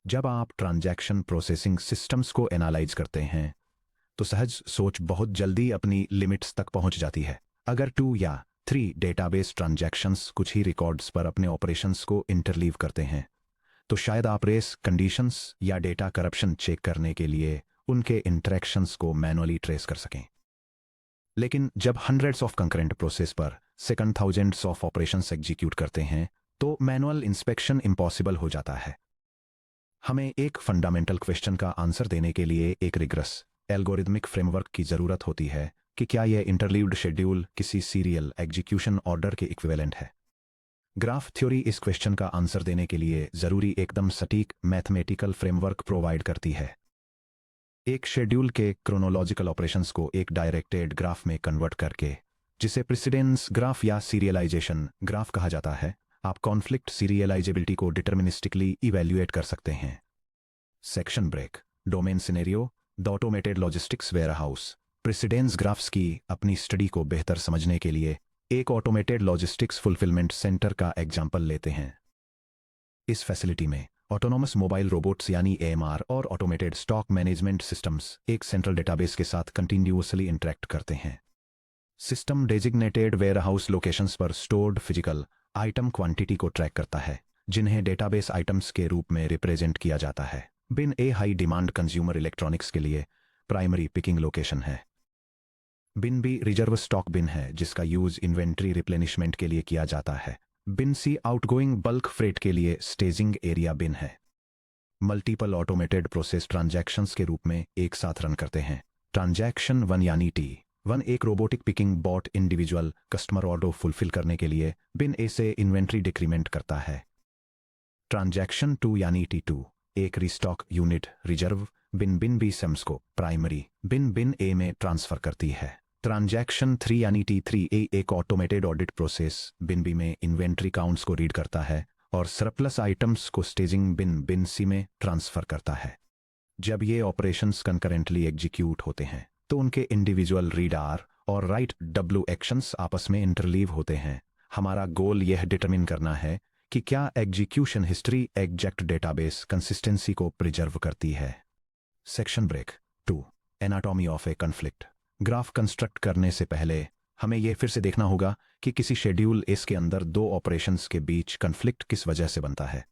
जब आप transaction processing systems को एनालाइज करते हैं तो सहज सोच बहुत जल्दी अपनी लिमिट्स तक पहुंच जाती है। अगर 2 या 3 डेटाबेस ट्रांजैक्शंस कुछ ही रिकॉर्ड्स पर अपने ऑपरेशंस को इंटरलीव करते हैं तो शायद आप रेस कंडीशंस या डेटा करप्शन चेक करने के लिए उनके इंटरेक्शंस को मैनुअली ट्रेस कर सकें। लेकिन जब हंड्रेड्स ऑफ कंकरेंट प्रोसेस पर second thousands of operations execute करते हैं तो मैनुअल इंस्पेक्शन इम्पॉसिबल हो जाता है। हमें एक फंडामेंटल क्वेश्चन का आंसर देने के लिए एक रिग्रेस एल्गोरिदमिक फ्रेमवर्क की ज़रूरत होती है कि क्या यह इंटरलीव्ड शेड्यूल किसी सीरियल एग्जीक्यूशन ऑर्डर के इक्विवेलेंट है। ग्राफ थ्योरी इस क्वेश्चन का आंसर देने के लिए ज़रूरी एकदम सटीक मैथमेटिकल फ्रेमवर्क प्रोवाइड करती है। एक शेड्यूल के क्रोनोलॉजिकल ऑपरेशंस को एक डायरेक्टेड ग्राफ में कन्वर्ट करके, जिसे प्रेसिडेंस ग्राफ या सीरियलाइजेशन ग्राफ कहा जाता है, आप कॉन्फ्लिक्ट सीरियलाइजेबिलिटी को डिटर्मिनिस्टिकली इवैल्यूएट कर सकते हैं। Section break. Domain scenario. The automated logistics warehouse. Precedence graphs की अपनी स्टडी को बेहतर समझने के लिए एक ऑटोमेटेड लॉजिस्टिक्स फुलफिलमेंट सेंटर का एग्जाम्पल लेते हैं। इस फैसिलिटी में ऑटोनोमस मोबाइल रोबोट्स यानी एएमआर और ऑटोमेटेड स्टॉक मैनेजमेंट सिस्टम्स एक सेंट्रल डेटाबेस के साथ कंटिन्यूअसली इंटरेक्ट करते हैं। सिस्टम डेजिग्नेटेड वेयरहाउस लोकेशंस पर स्टोर्ड फिजिकल आइटम क्वांटिटी को ट्रैक करता है, जिन्हें डेटाबेस आइटम्स के रूप में रिप्रेजेंट किया जाता है। बिन ए हाई डिमांड कंज्यूमर इलेक्ट्रॉनिक्स के लिए प्राइमरी पिकिंग लोकेशन है। बिन बी रिजर्व स्टॉक बिन है, जिसका यूज इन्वेंट्री रिप्लेनिशमेंट के लिए किया जाता है। बिन सी आउटगोइंग बल्क फ्रेट के लिए स्टेजिंग एरिया बिन है। मल्टीपल ऑटोमेटेड प्रोसेस ट्रांजैक्शंस के रूप में एक साथ रन करते हैं। ट्रांजैक्शन 1 यानी T1 एक robotic picking bot individual customer order fulfil करने के लिए बिन ए से इन्वेंट्री डिक्रीमेंट करता है। ट्रांजैक्शन 2 यानी T2 एक रिस्टॉक यूनिट रिजर्व बिन बी सेम्स को प्राइमरी बिन ए में ट्रांसफर करती है। ट्रांजैक्शन 3 यानी T3 एक ऑटोमेटेड ऑडिट प्रोसेस बिन बी में इन्वेंट्री काउंट्स को रीड करता है और सरप्लस आइटम्स को स्टेजिंग बिन सी में ट्रांसफर करता है। जब ये ऑपरेशंस कंकरेंटली एग्जीक्यूट होते हैं तो उनके इंडिविजुअल रीड आर और राइट डब्ल्यू एक्शंस आपस में इंटरलीव होते हैं। हमारा गोल यह डिटरमिन करना है कि क्या execution history exact database consistency को प्रिजर्व करती है। Section break 2। Anatomy of a conflict. Graph construct करने से पहले हमें यह फिर से देखना होगा कि किसी शेड्यूल एस के अंदर दो ऑपरेशंस के बीच कॉन्फ्लिक्ट किस वजह से बनता है।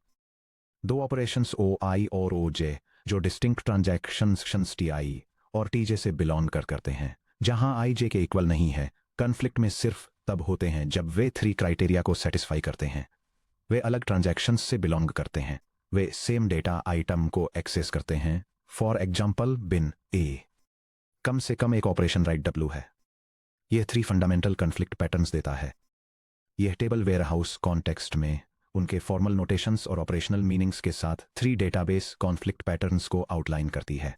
दो ऑपरेशंस ओ आई और ओ जे जो डिस्टिंक्ट ट्रांजैक्शंस टी आई और टी जे से बिलोंग करते हैं, जहां आई जे के इक्वल नहीं है, कॉन्फ्लिक्ट में सिर्फ तब होते हैं जब वे 3 क्राइटेरिया को सेटिस्फाई करते हैं। वे अलग ट्रांजैक्शंस से बिलोंग करते हैं, वे सेम डेटा आइटम को एक्सेस करते हैं। फॉर एग्जाम्पल बिन ए कम से कम एक ऑपरेशन राइट डब्ल्यू है। यह 3 फंडामेंटल कॉन्फ्लिक्ट पैटर्न्स देता है। यह टेबल वेयरहाउस कॉन्टेक्स्ट में उनके फॉर्मल नोटेशंस और ऑपरेशनल मीनिंग्स के साथ 3 डेटाबेस कॉन्फ्लिक्ट पैटर्न्स को आउटलाइन करती है।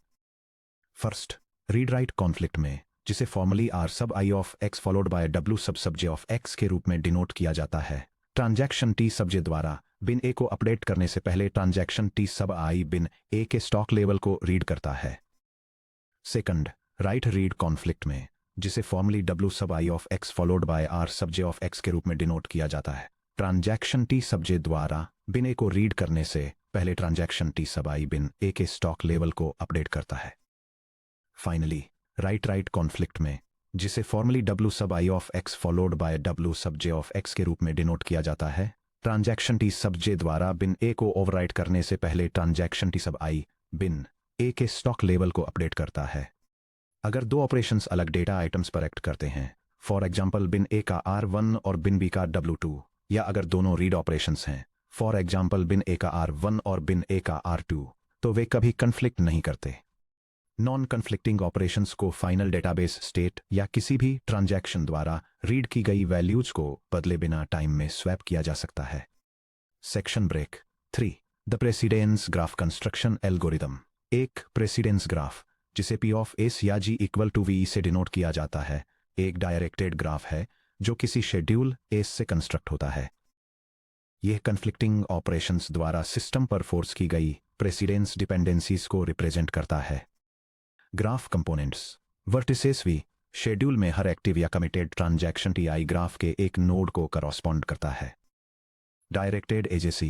फर्स्ट, रीड राइट कॉन्फ्लिक्ट में, जिसे formally R sub I of X followed by W sub J of x के रूप में डिनोट किया जाता है। ट्रांजैक्शन टी सब जे द्वारा बिन ए को अपडेट करने से पहले ट्रांजैक्शन टी सब आई बिन ए के स्टॉक लेवल को रीड करता है। सेकंड, राइट रीड कॉन्फ्लिक्ट में, जिसे formally W sub I of X followed by R sub J of x के रूप में डिनोट किया जाता है। ट्रांजैक्शन टी सब जे द्वारा बिन ए को रीड करने से पहले ट्रांजैक्शन टी सब आई बिन ए के स्टॉक लेवल को अपडेट करता है। फाइनली, राइट कॉन्फ्लिक्ट में, जिसे formally W sub I of X followed by W sub J of x के रूप में डिनोट किया जाता है, ट्रांजैक्शन टी सब जे द्वारा बिन ए को ओवरराइट करने से पहले ट्रांजैक्शन टी सब आई बिन ए के स्टॉक लेवल को अपडेट करता है। अगर दो ऑपरेशंस अलग डेटा आइटम्स पर एक्ट करते हैं, फॉर एग्जाम्पल बिन ए का R1 और बिन बी का W2, या अगर दोनों रीड ऑपरेशंस हैं, फॉर एग्जाम्पल बिन ए का R1 और बिन ए का R2, तो वे कभी कन्फ्लिक्ट नहीं करते। नॉन कन्फ्लिक्टिंग ऑपरेशंस को फाइनल डेटाबेस स्टेट या किसी भी ट्रांजैक्शन द्वारा रीड की गई वैल्यूज को बदले बिना टाइम में स्वैप किया जा सकता है। Section break 3। The precedence graph construction algorithm. एक प्रेसिडेंस ग्राफ, जिसे P ऑफ एस या G इक्वल टू V से डिनोट किया जाता है, एक डायरेक्टेड ग्राफ है जो किसी शेड्यूल एस से कंस्ट्रक्ट होता है। यह कन्फ्लिक्टिंग ऑपरेशंस द्वारा सिस्टम पर फोर्स की गई प्रेसिडेंस डिपेंडेंसीज को रिप्रेजेंट करता है। Graph components. Vertices V schedule में हर एक्टिव या कमिटेड ट्रांजैक्शन TI ग्राफ के एक नोड को करस्पॉन्ड करता है। डायरेक्टेड एजेस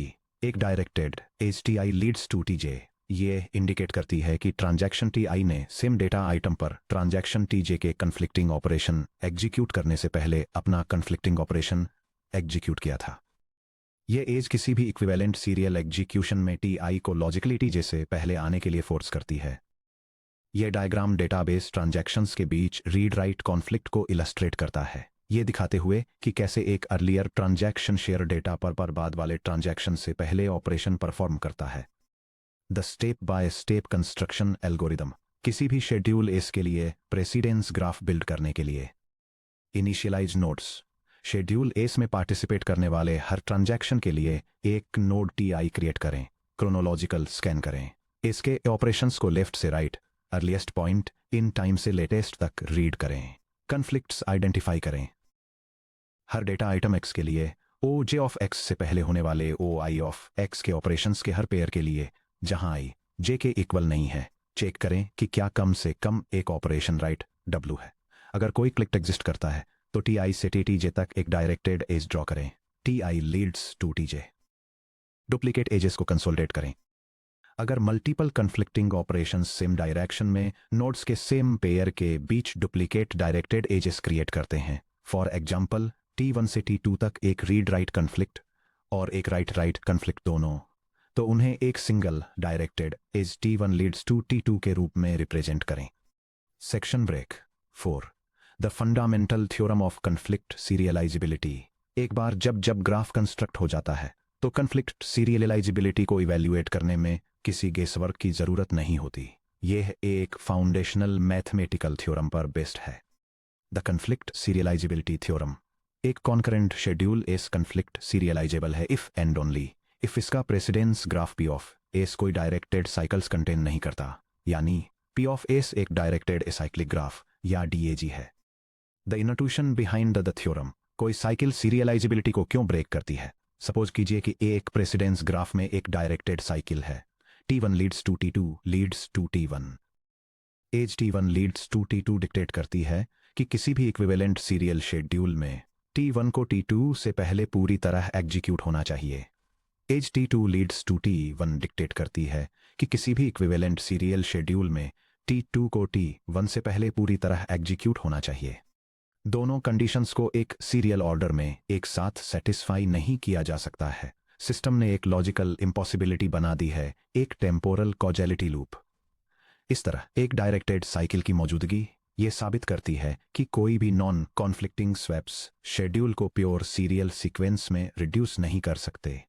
एक directed edge T I leads to T J ये इंडिकेट करती है कि ट्रांजैक्शन टी आई ने सेम डेटा आइटम पर ट्रांजैक्शन टी जे के कन्फ्लिक्टिंग ऑपरेशन एग्जीक्यूट करने से पहले अपना कन्फ्लिक्टिंग ऑपरेशन एग्जीक्यूट किया था। ये एज किसी भी इक्विवेलेंट सीरियल एग्जीक्यूशन में टी आई को लॉजिकली टी जे से पहले आने के लिए फोर्स करती है। यह डायग्राम डेटाबेस ट्रांजैक्शंस के बीच रीड राइट कॉन्फ्लिक्ट को इलस्ट्रेट करता है, ये दिखाते हुए कि कैसे एक अर्लियर ट्रांजैक्शन शेयर डेटा पर बाद वाले ट्रांजैक्शन से पहले ऑपरेशन परफॉर्म करता है। The step by step construction algorithm किसी भी शेड्यूल एस के लिए प्रेसिडेंस ग्राफ बिल्ड करने के लिए इनिशियलाइज नोड्स शेड्यूल एस में पार्टिसिपेट करने वाले हर ट्रांजैक्शन के लिए एक नोड टी आई क्रिएट करें, क्रोनोलॉजिकल स्कैन करें, इसके ऑपरेशंस को लेफ्ट से right earliest point in time से लेटेस्ट तक रीड करें, कन्फ्लिक्ट्स आइडेंटिफाई करें। हर डेटा आइटम एक्स के लिए ओ जे ऑफ एक्स से पहले होने वाले ओ आई ऑफ एक्स के ऑपरेशंस के हर पेयर के लिए जहां आई जे के इक्वल नहीं है, चेक करें कि क्या कम से कम एक ऑपरेशन राइट डब्ल्यू है। अगर कोई क्लिक एग्जिस्ट करता है तो टी आई से टी जे तक एक डायरेक्टेड एज ड्रॉ करें, T I leads to T J. Duplicate edges को कंसोलिडेट करें। अगर multiple conflicting operations same direction में नोड्स के सेम पेयर के बीच डुप्लीकेट डायरेक्टेड एजेस क्रिएट करते हैं, फॉर एग्जांपल T1 से T2 तक एक रीड राइट कन्फ्लिक्ट और एक राइट राइट कन्फ्लिक्ट दोनों, तो उन्हें एक single directed edge T1 leads to T2 के रूप में रिप्रेजेंट करें। Section break 4 the fundamental theorem of conflict serializability. एक बार जब ग्राफ कंस्ट्रक्ट हो जाता है तो कन्फ्लिक्ट सीरियलाइजिबिलिटी को इवैल्यूएट करने में किसी गेसवर्क की जरूरत नहीं होती। यह एक फाउंडेशनल मैथमेटिकल थ्योरम पर बेस्ड है। द कन्फ्लिक्ट सीरियलाइजिबिलिटी थ्योरम एक concurrent schedule S conflict serializable है इफ एंड ओनली इफ इसका precedence graph P of S कोई डायरेक्टेड साइकिल्स कंटेन नहीं करता, यानी पी ऑफ एस एक डायरेक्टेड एसाइक्लिक ग्राफ या डीएजी है। The intuition behind the theorem कोई साइकिल सीरियलाइजिबिलिटी को क्यों ब्रेक करती है। सपोज कीजिए कि एक प्रेसिडेंस ग्राफ में एक डायरेक्टेड साइकिल है, T1 leads to T2 leads to T1। Edge T1 leads to T2 dictate करती है कि किसी भी इक्विवेलेंट सीरियल शेड्यूल में T1 को T2 से पहले पूरी तरह एग्जीक्यूट होना चाहिए। As T2 leads to T1 dictate करती है कि किसी भी इक्विवेलेंट सीरियल शेड्यूल में T2 को T1 से पहले पूरी तरह एग्जीक्यूट होना चाहिए। दोनों कंडीशंस को एक सीरियल ऑर्डर में एक साथ सेटिस्फाई नहीं किया जा सकता है। सिस्टम ने एक लॉजिकल इम्पॉसिबिलिटी बना दी है, एक टेम्पोरल कॉजेलिटी लूप। इस तरह एक डायरेक्टेड साइकिल की मौजूदगी ये साबित करती है कि कोई भी नॉन कॉन्फ्लिक्टिंग स्वैप्स शेड्यूल को प्योर सीरियल सीक्वेंस में रिड्यूस नहीं कर सकते।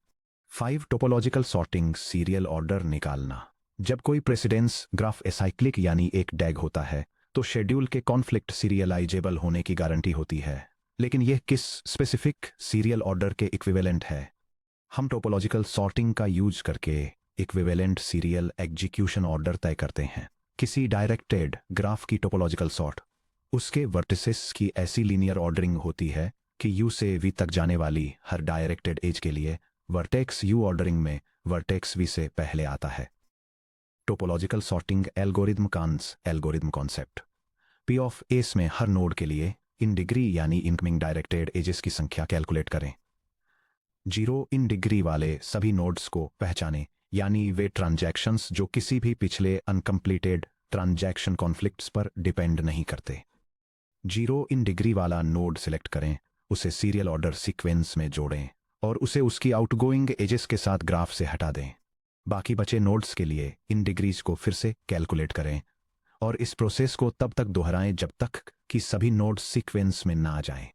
5 टोपोलॉजिकल सॉर्टिंग सीरियल ऑर्डर निकालना। जब कोई प्रेसिडेंस ग्राफ एसाइक्लिक यानी एक डैग होता है तो शेड्यूल के कॉन्फ्लिक्ट सीरियलाइजेबल होने की गारंटी होती है, लेकिन यह किस स्पेसिफिक सीरियल ऑर्डर के इक्विवेलेंट है। हम टोपोलॉजिकल सॉर्टिंग का यूज करके इक्विवेलेंट सीरियल एग्जीक्यूशन ऑर्डर तय करते हैं। किसी डायरेक्टेड ग्राफ की टोपोलॉजिकल सॉर्ट उसके वर्टिसेस की ऐसी लीनियर ऑर्डरिंग होती है कि U से V तक जाने वाली हर डायरेक्टेड एज के लिए वर्टेक्स U ऑर्डरिंग में वर्टेक्स V से पहले आता है। Topological sorting algorithm Cannes algorithm concept. P of S में हर नोड के लिए इन डिग्री यानी इनकमिंग डायरेक्टेड एजेस की संख्या कैलकुलेट करें। 0 इन डिग्री वाले सभी नोड्स को पहचानें, यानी वे ट्रांजैक्शंस जो किसी भी पिछले अनकम्प्लीटेड ट्रांजैक्शन कॉन्फ्लिक्ट्स पर डिपेंड नहीं करते। 0 इन डिग्री वाला नोड सिलेक्ट करें, उसे सीरियल ऑर्डर सीक्वेंस में जोड़ें और उसे उसकी आउटगोइंग एजेस के साथ ग्राफ से हटा दें। बाकी बचे नोड्स के लिए इन डिग्रीज को फिर से कैलकुलेट करें और इस प्रोसेस को तब तक दोहराएं जब तक कि सभी नोड्स सीक्वेंस में ना आ जाएं।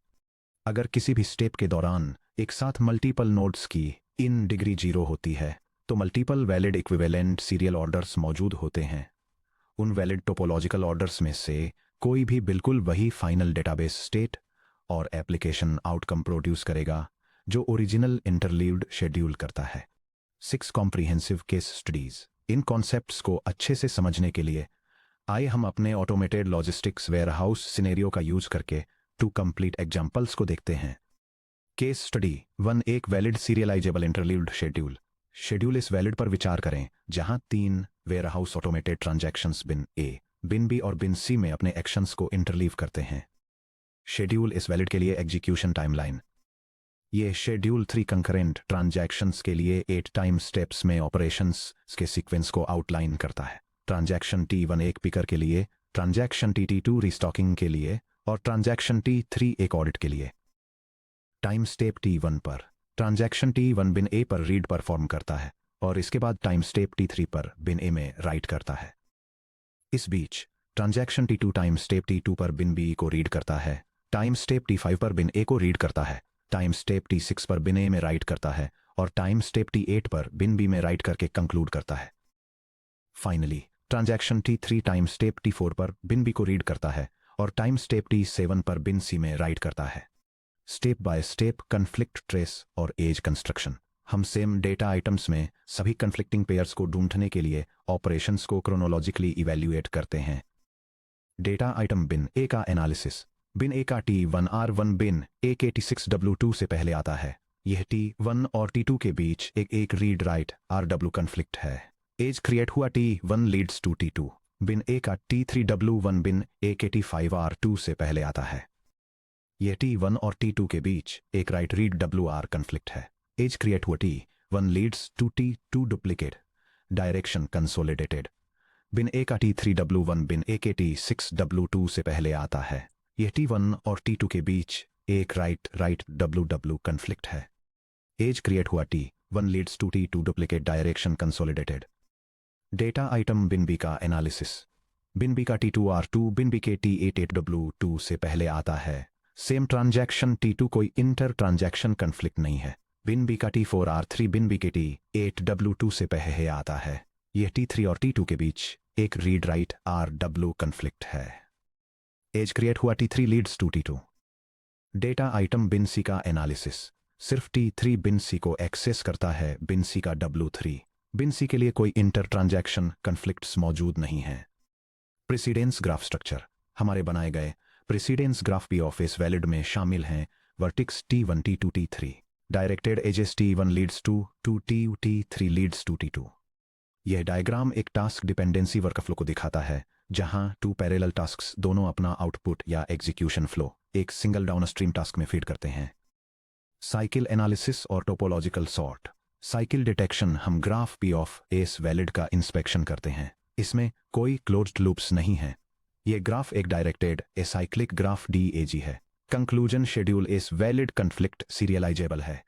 अगर किसी भी स्टेप के दौरान एक साथ मल्टीपल नोड्स की इन डिग्री 0 होती है तो multiple valid equivalent serial orders मौजूद होते हैं। उन वैलिड टोपोलॉजिकल ऑर्डर्स में से कोई भी बिल्कुल वही फाइनल डेटाबेस स्टेट और एप्लीकेशन आउटकम प्रोड्यूस करेगा जो ओरिजिनल इंटरलीव्ड शेड्यूल करता है। 6 कॉम्प्रिहेंसिव केस स्टडीज। इन कॉन्सेप्ट्स को अच्छे से समझने के लिए आइए हम अपने ऑटोमेटेड लॉजिस्टिक्स वेयरहाउस सिनेरियो का यूज करके 2 कंप्लीट एग्जांपल्स को देखते हैं। केस स्टडी 1 एक valid serialisable interleaved schedule. Schedule इस वैलिड पर विचार करें जहां 3 warehouse automated transactions bin A, bin B और बिन C में अपने एक्शंस को इंटरलीव करते हैं। शेड्यूल इस वैलिड के लिए एग्जीक्यूशन टाइमलाइन ये शेड्यूल 3 कंकरेंट ट्रांजैक्शंस के लिए 8 टाइम स्टेप्स में ऑपरेशंस के सीक्वेंस को आउटलाइन करता है। ट्रांजैक्शन T1 एक पिकर के लिए, ट्रांजैक्शन T2 रीस्टॉकिंग के लिए और ट्रांजैक्शन T3 एक ऑडिट के लिए। टाइम स्टेप T1 पर ट्रांजैक्शन T1 बिन ए पर रीड परफॉर्म करता है और इसके बाद टाइम स्टेप T3 पर बिन ए में राइट करता है। इस बीच transaction T2 time step T2 पर बिन बी को रीड करता है, टाइम स्टेप T5 पर बिन ए को रीड करता है, टाइम स्टेप T6 पर बिन ए में राइट करता है और टाइम स्टेप T8 पर बिन बी में राइट करके कंक्लूड करता है। Finally transaction T3 time step T4 पर बिन बी को रीड करता है और टाइम स्टेप T7 पर बिन सी में राइट करता है। Step by step conflict trace और एज कंस्ट्रक्शन। हम सेम डेटा आइटम्स में सभी कन्फ्लिक्टिंग पेयर्स को ढूंढने के लिए ऑपरेशंस को क्रोनोलॉजिकली इवैल्यूएट करते हैं। डेटा आइटम बिन ए का एनालिसिस। बिन ए का T1R1 बिन ए के T6W2 से पहले आता है। यह T1 और T2 के बीच एक रीड राइट RW कन्फ्लिक्ट है। एज क्रिएट हुआ T1 leads to T2। Bin A का T3W1 बिन ए के T5R2 से पहले आता है। यह T1 और T2 के बीच एक राइट रीड WR कन्फ्लिक्ट है। एज क्रिएट हुआ T1 leads to T2 duplicate direction consolidated. Bin A का T3W1 बिन ए के T6W2 से पहले आता है। यह T1 और T2 के बीच एक राइट WW कन्फ्लिक्ट है। एज क्रिएट हुआ T1 leads to T2 duplicate direction consolidated. Data item bin B का एनालिसिस। बिन बी का T2R2 बिन बी के T88W2 से पहले आता है। सेम ट्रांजैक्शन T2 कोई इंटर ट्रांजैक्शन कन्फ्लिक्ट नहीं है। बिन बी का T4R3 बिन बी के T8W2 से पहले आता है। यह T3 और T2 के बीच एक रीड राइट RW कन्फ्लिक्ट है। एज क्रिएट हुआ T3 leads to T2। Data item bin C का एनालिसिस। सिर्फ T3 बिन सी को एक्सेस करता है, बिन सी का W3। बिन सी के लिए कोई इंटर ट्रांजैक्शन कन्फ्लिक्ट्स मौजूद नहीं है। Precedence graph structure. हमारे बनाए गए precedence graph P of S valid में शामिल हैं vertex T1 T2 T3, directed edges T1 leads to T3 leads to T2। यह डायग्राम एक टास्क डिपेंडेंसी वर्कफ्लो को दिखाता है जहां 2 पैरेलल टास्क्स दोनों अपना आउटपुट या एग्जीक्यूशन फ्लो एक सिंगल डाउनस्ट्रीम टास्क में फीड करते हैं। साइकिल एनालिसिस और टोपोलॉजिकल सॉर्ट। Cycle detection. हम graph P of S valid का इंस्पेक्शन करते हैं। इसमें कोई क्लोज्ड लूप्स नहीं है। यह ग्राफ एक डायरेक्टेड एसाइक्लिक ग्राफ DAG है। Conclusion schedule S valid conflict serializable है।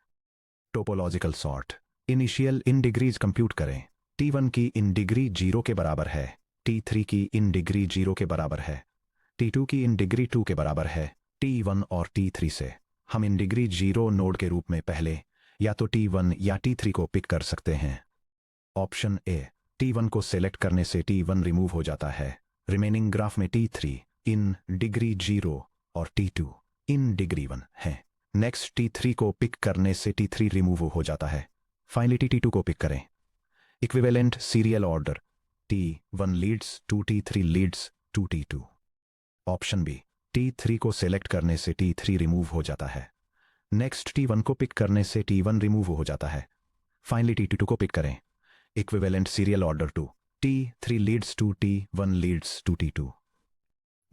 Topological sort. Initial in degrees compute करें। T1 की इन डिग्री 0 के बराबर है, T3 की इन डिग्री 0 के बराबर है, T2 की इन डिग्री 2 के बराबर है। T1 और T3 से हम इन डिग्री 0 नोड के रूप में पहले या तो T1 या T3 को पिक कर सकते हैं। Option A. T1 को सेलेक्ट करने से T1 रिमूव हो जाता है। रिमेनिंग ग्राफ में T3 इन डिग्री 0 और T2 इन डिग्री 1 है। नेक्स्ट T3 को पिक करने से T3 रिमूव हो जाता है। फाइनली T2 को पिक करें। Equivalent serial order. T1 leads to T3 leads to T2। Option B. T3 को सेलेक्ट करने से T3 रिमूव हो जाता है। नेक्स्ट T1 को पिक करने से T1 रिमूव हो जाता है। फाइनली T2 को पिक करें। Equivalent serial order to T3 leads to T1 leads to T2।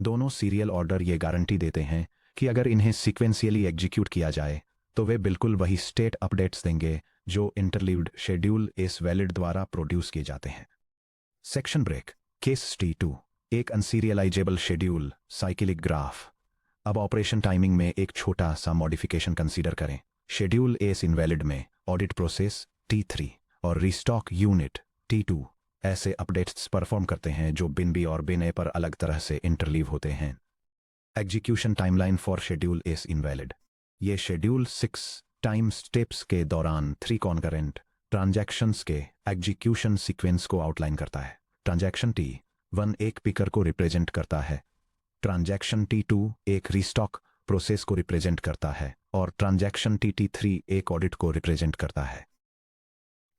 दोनों सीरियल ऑर्डर ये गारंटी देते हैं कि अगर इन्हें सीक्वेंशियली एग्जीक्यूट किया जाए तो वे बिल्कुल वही स्टेट अपडेट्स देंगे जो इंटरलीव्ड शेड्यूल एस वैलिड द्वारा प्रोड्यूस किए जाते हैं। Section break. केस T2 एक अनसीरियलाइजेबल शेड्यूल साइकिलिक ग्राफ। अब ऑपरेशन टाइमिंग में एक छोटा सा मॉडिफिकेशन कंसीडर करें। शेड्यूल एस इनवैलिड में ऑडिट प्रोसेस T3 और रीस्टॉक यूनिट T2 ऐसे अपडेट्स परफॉर्म करते हैं जो बिन बी और बिन ए पर अलग तरह से इंटरलीव होते हैं। Execution timeline for schedule S invalid. ये शेड्यूल 6 टाइम स्टेप्स के दौरान 3 कॉन्करेंट ट्रांजैक्शंस के एग्जीक्यूशन सीक्वेंस को आउटलाइन करता है। ट्रांजैक्शन T1 एक पिकर को रिप्रेजेंट करता है, ट्रांजैक्शन T2 एक रीस्टॉक प्रोसेस को रिप्रेजेंट करता है और ट्रांजैक्शन T3 एक ऑडिट को रिप्रेजेंट करता है।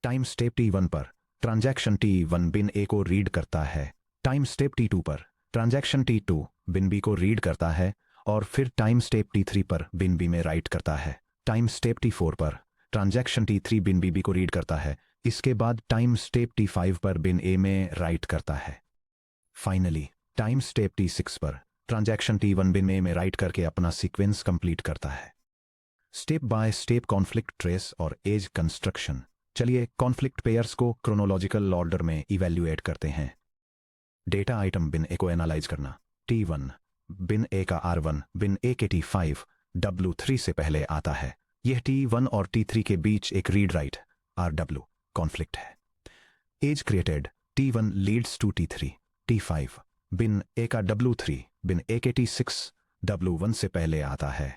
टाइम स्टेप T1 पर ट्रांजैक्शन T1 बिन ए को रीड करता है, टाइम स्टेप T2 पर ट्रांजैक्शन T2 बिन बी को रीड करता है और फिर टाइम स्टेप T3 पर बिन बी में राइट करता है। टाइम स्टेप T4 पर ट्रांजैक्शन T3 बिन बी को रीड करता है, इसके बाद टाइम स्टेप T5 पर बिन ए में राइट करता है। फाइनली टाइम स्टेप T6 पर ट्रांजैक्शन T1 बिन ए में राइट करके अपना सीक्वेंस कंप्लीट करता है। Step by step conflict trace और एज कंस्ट्रक्शन। चलिए कॉन्फ्लिक्ट पेयर्स को क्रोनोलॉजिकल ऑर्डर में इवैल्यूएट करते हैं। डेटा आइटम बिन ए को एनालाइज करना। T1 बिन ए का R1 बिन ए के T5 W3 से पहले आता है। यह T1 और T3 के बीच एक रीड राइट RW कॉन्फ्लिक्ट है। Edge created T1 leads to T3 T5 bin A का W3 बिन ए के T6 W1 से पहले आता है।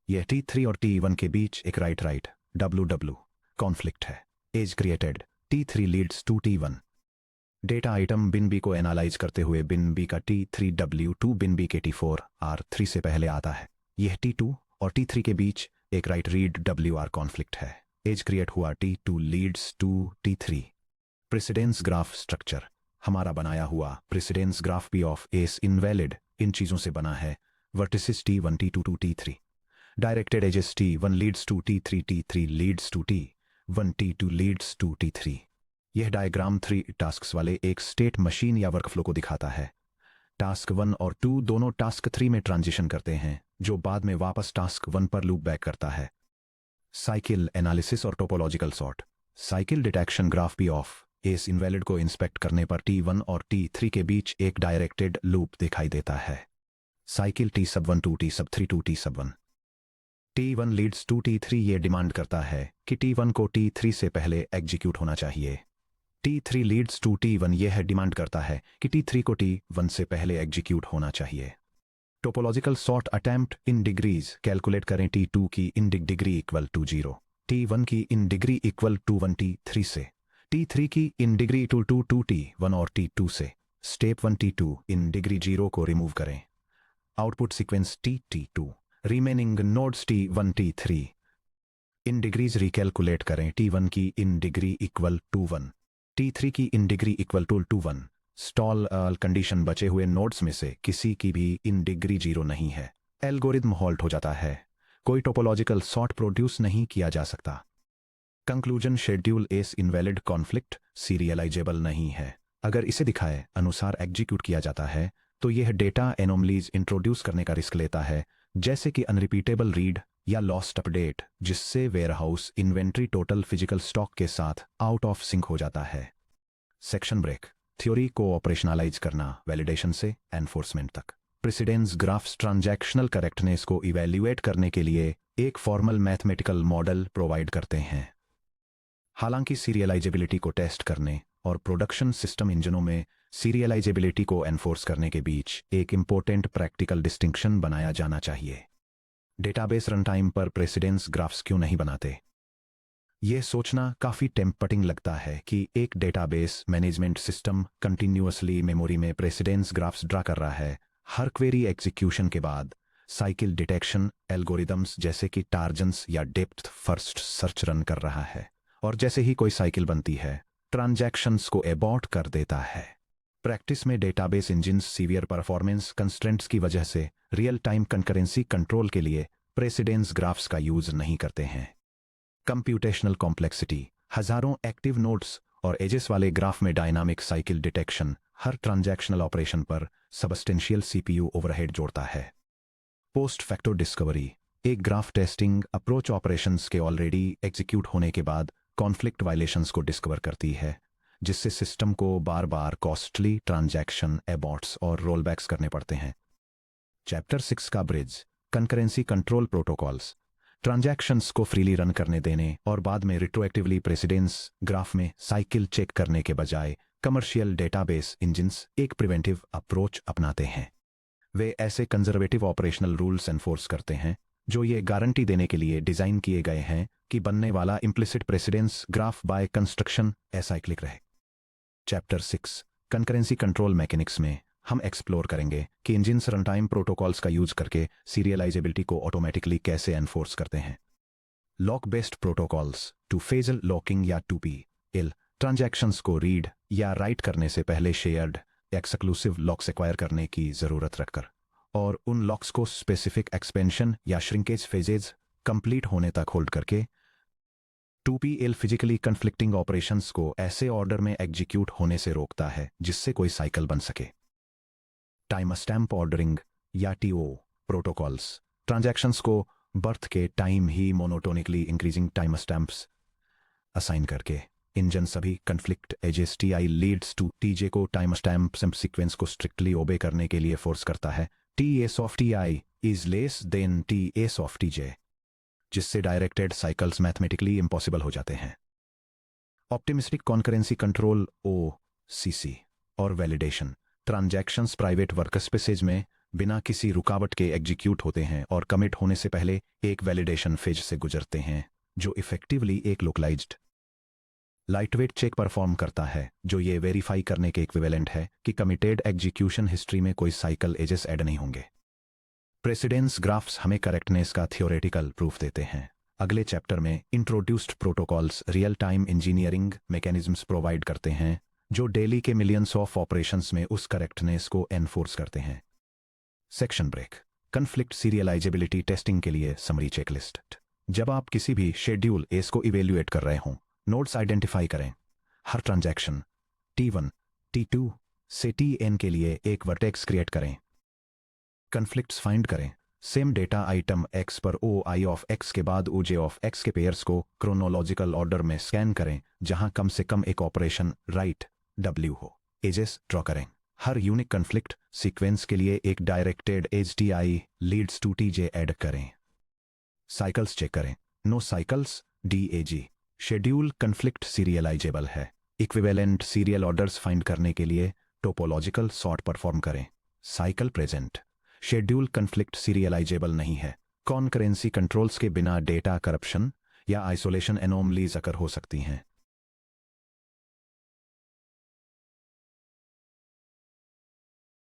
यह T3 और T1 के बीच एक राइट राइट WW कॉन्फ्लिक्ट है। Edge created T3 leads to T1। Data item bin B को एनालाइज करते हुए बिन बी का T3 W2 बिन बी के T4 R3 से पहले आता है। यह T2 और T3 के बीच एक राइट रीड WR कॉन्फ्लिक्ट है। एज क्रिएट हुआ T2 leads to T3। Precedence graph structure. हमारा बनाया हुआ precedence graph P of S invalid इन चीजों से बना है। Vertices T1 T2 to T3, directed edges T1 leads to T3 T3 leads to T1 T2 leads to T3। यह diagram 3 tasks वाले एक स्टेट मशीन या वर्कफ्लो को दिखाता है। टास्क 1 और 2 दोनों टास्क 3 में ट्रांजिशन करते हैं, जो बाद में वापस टास्क 1 पर लूप बैक करता है। साइकिल एनालिसिस और topological sort. Cycle detection graph P of S invalid को इंस्पेक्ट करने पर T1 और T3 के बीच एक डायरेक्टेड लूप दिखाई देता है। Cycle T sub 1 to T sub 3 to T sub 1। T1 leads to T3 ये डिमांड करता है कि T1 को T3 से पहले एग्जीक्यूट होना चाहिए। T3 लीड्स टू T1 यह डिमांड करता है कि T3 को T1 से पहले एग्जीक्यूट होना चाहिए। Topological sort attempt in degrees calculate करें। T2 की in degree equal to 0, T1 की in degree equal to 1 T3 से, T3 की in degree equal to 2 T1 और T2 से। स्टेप 1 T2 इन डिग्री 0 को रिमूव करें। Output sequence T2 remaining nodes T1 T3 इन degrees recalculate करें। T1 की in degree equal to 1, T3 की in degree equal to 1। Stall condition बचे हुए nodes में से किसी की भी इन डिग्री 0 नहीं है। एल्गोरिथम हॉल्ट हो जाता है। कोई टोपोलॉजिकल सॉर्ट प्रोड्यूस नहीं किया जा सकता। Conclusion schedule S invalid conflict serialisable नहीं है। अगर इसे दिखाए अनुसार एग्जीक्यूट किया जाता है तो यह डेटा एनोमलीज इंट्रोड्यूस करने का रिस्क लेता है, जैसे कि अनरिपीटेबल रीड या लॉस्ट अपडेट, जिससे warehouse inventory total physical stock के साथ आउट ऑफ सिंक हो जाता है। Section break. थ्योरी को ऑपरेशनलाइज करना वैलिडेशन से एनफोर्समेंट तक। प्रेसिडेंस ग्राफ्स ट्रांजैक्शनल करेक्टनेस को इवैल्यूएट करने के लिए एक फॉर्मल मैथमेटिकल मॉडल प्रोवाइड करते हैं। हालांकि सीरियलाइजेबिलिटी को टेस्ट करने और प्रोडक्शन सिस्टम इंजनों में सीरियलाइजेबिलिटी को एनफोर्स करने के बीच एक इंपॉर्टेंट प्रैक्टिकल डिस्टिंक्शन बनाया जाना चाहिए। डेटाबेस रनटाइम पर प्रेसिडेंस ग्राफ्स क्यों नहीं बनाते? यह सोचना काफी टेम्पटिंग लगता है कि एक database management system continuously memory में प्रेसिडेंस ग्राफ्स ड्रा कर रहा है। हर क्वेरी एग्जीक्यूशन के बाद साइकिल डिटेक्शन एल्गोरिदम्स जैसे कि टार्जन्स या डेप्थ फर्स्ट सर्च रन कर रहा है, और जैसे ही कोई साइकिल बनती है ट्रांजैक्शंस को एबॉर्ट कर देता है। प्रैक्टिस में database engines severe performance constraints की वजह से रियल टाइम कंकरेंसी कंट्रोल के लिए प्रेसिडेंस ग्राफ्स का यूज नहीं करते हैं। Computational complexity. हजारों एक्टिव नोड्स और एजेस वाले ग्राफ में डायनामिक साइकिल डिटेक्शन हर ट्रांजैक्शनल ऑपरेशन पर सबस्टेंशियल CPU ओवरहेड जोड़ता है। Post facto discovery. एक ग्राफ टेस्टिंग अप्रोच ऑपरेशंस के ऑलरेडी एग्जीक्यूट होने के बाद कॉन्फ्लिक्ट वायलेशंस को डिस्कवर करती है, जिससे सिस्टम को बार बार कॉस्टली ट्रांजैक्शन एबॉर्ट्स और रोलबैक्स करने पड़ते हैं। चैप्टर 6 का bridge. Concurrency control protocols. Transactions को फ्रीली रन करने देने और बाद में रिट्रोएक्टिवली प्रेसिडेंस ग्राफ में साइकिल चेक करने के बजाय कमर्शियल डेटाबेस इंजिन्स एक प्रिवेंटिव अप्रोच अपनाते हैं। वे ऐसे कंजर्वेटिव ऑपरेशनल रूल्स एनफोर्स करते हैं जो ये गारंटी देने के लिए डिजाइन किए गए हैं कि बनने वाला implicit precedence graph by construction acyclic रहे। चैप्टर 6 कंकरेंसी कंट्रोल मैकेनिक्स में हम एक्सप्लोर करेंगे कि इंजिन्स रनटाइम प्रोटोकॉल्स का यूज करके सीरियलाइजेबिलिटी को ऑटोमेटिकली कैसे एनफोर्स करते हैं। Lock based protocols. Two phase locking या 2PL ट्रांजैक्शंस को रीड या राइट करने से पहले शेयर्ड एक्सक्लूसिव लॉक्स एक्वायर करने की जरूरत रखकर और उन लॉक्स को स्पेसिफिक एक्सपेंशन या श्रिंकेज फेजेज कंप्लीट होने तक होल्ड करके 2PL फिजिकली कन्फ्लिक्टिंग ऑपरेशंस को ऐसे ऑर्डर में एग्जीक्यूट होने से रोकता है जिससे कोई साइकिल बन सके। टाइम स्टैम्प ऑर्डरिंग या TO प्रोटोकॉल्स ट्रांजैक्शंस को बर्थ के टाइम ही monotonically increasing timestamps assign करके इंजन सभी conflict edges T I leads to TJ को टाइम स्टैम्प सीक्वेंस को स्ट्रिक्टली ओबे करने के लिए फोर्स करता है। T S of T I is less than T S of T J, जिससे डायरेक्टेड साइकिल्स मैथमेटिकली इम्पॉसिबल हो जाते हैं। ऑप्टिमिस्टिक कॉन्करेंसी कंट्रोल OCC और वैलिडेशन ट्रांजैक्शंस प्राइवेट वर्कस्पेसेज में बिना किसी रुकावट के एग्जीक्यूट होते हैं और कमिट होने से पहले एक वैलिडेशन फेज से गुजरते हैं, जो इफेक्टिवली एक लोकलाइज्ड लाइटवेट चेक परफॉर्म करता है, जो ये वेरीफाई करने के इक्विवेलेंट है कि कमिटेड एग्जीक्यूशन हिस्ट्री में कोई साइकिल एजेस ऐड नहीं होंगे। प्रेसिडेंस ग्राफ्स हमें करेक्टनेस का थियोरेटिकल प्रूफ देते हैं। अगले चैप्टर में introduced protocols real time engineering mechanisms provide करते हैं, जो डेली के मिलियंस ऑफ ऑपरेशंस में उस करेक्टनेस को एनफोर्स करते हैं। Section break. Conflict serialisability testing के लिए समरी चेकलिस्ट। जब आप किसी भी शेड्यूल एस को इवेल्युएट कर रहे हों, नोड्स आइडेंटिफाई करें। हर ट्रांजैक्शन T1 T2 से Tn के लिए एक वर्टेक्स क्रिएट करें। कन्फ्लिक्ट्स फाइंड करें। सेम डेटा आइटम x पर OI ऑफ x के बाद OJ ऑफ x के पेयर्स को क्रोनोलॉजिकल ऑर्डर में स्कैन करें, जहां कम से कम एक ऑपरेशन राइट W हो। एजेस ड्रॉ करें। हर यूनिक कन्फ्लिक्ट सीक्वेंस के लिए एक directed edge TI leads to TJ add करें। साइकिल्स चेक करें। No cycles DAG। Schedule conflict serializable है। इक्विवेलेंट सीरियल ऑर्डर्स फाइंड करने के लिए टोपोलॉजिकल सॉर्ट परफॉर्म करें। Cycle present. Schedule conflict serialisable नहीं है। कॉन्करेंसी कंट्रोल्स के बिना डेटा करप्शन या आइसोलेशन एनोमलीज अकर हो सकती हैं।